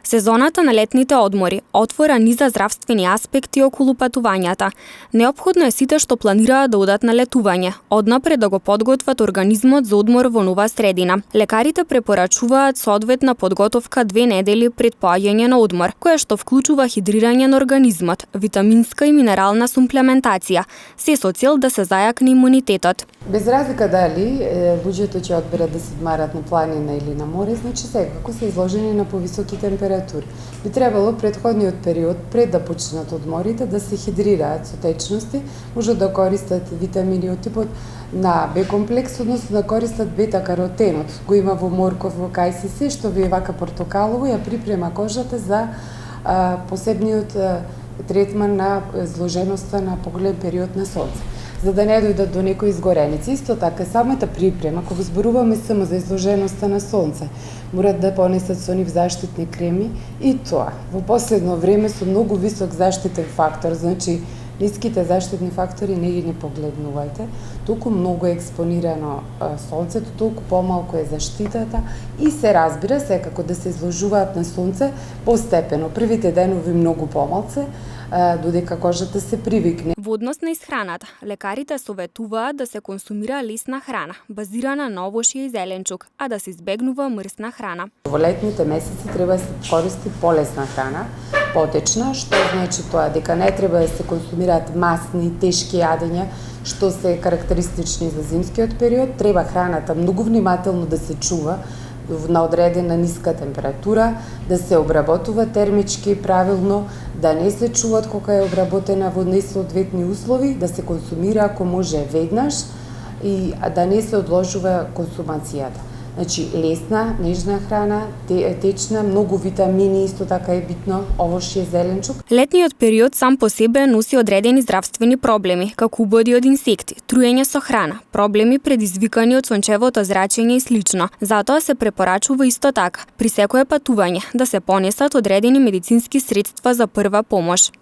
Сезоната на летните одмори отвора низа здравствени аспекти околу патувањата. Неопходно е сите што планираат да одат на летување, однапред да го подготват организмот за одмор во нова средина. Лекарите препорачуваат соодветна подготовка 2 недели пред поаѓање на одмор, кое што вклучува хидрирање на организмот, витаминска и минерална сумплементација, се со цел да се зајакне имунитетот. Без разлика дали луѓето ќе одберат да се одмарат на планина или на море, значи секако се изложени на повисоки температури. Би требало предходниот период пред да почнат одморите да се хидрираат со течности, може да користат витамини од типот на Б комплекс, односно да користат бета-каротенот. Го има во морков, во кајсиси, што ви вака портокалово ја припрема кожата за посебниот третман на изложеноста на поголем период на сонце. За да не дојдат до некои изгореници. Исто така, самата припрема, кога зборуваме само за изложеноста на сонце, морат да понесат со нив заштитни креми и тоа. Во последно време со многу висок заштитен фактор, значи ниските заштитни фактори не ги погледнувајте. Толку многу е експонирано сонцето, толку помалку е заштитата и се разбира секако да се изложуваат на сонце постепено. Првите денови многу помалце, додека кожата се привикне. Во однос на исхраната, лекарите советуваат да се консумира лесна храна, базирана на овошје и зеленчук, а да се избегнува мрсна храна. Во летните месеци треба да се користи полесна храна, потечна, што значи тоа дека не треба да се консумираат масни, тешки јадења, што се карактеристични за зимскиот период. Треба храната многу внимателно да се чува на одредена ниска температура, да се обработува термички правилно, да не се чуват кога е обработена во несоодветни услови, да се консумира ако може веднаш и да не се одложува консумацијата. Значи лесна, нежна храна, течна, многу витамини, исто така е битно, овошје, зеленчук. Летниот период сам по себе носи одредени здравствени проблеми, како убоди од инсекти, труење со храна, проблеми предизвикани од сончевото зрачење и слично. Затоа се препорачува исто така, при секое патување, да се понесат одредени медицински средства за прва помош.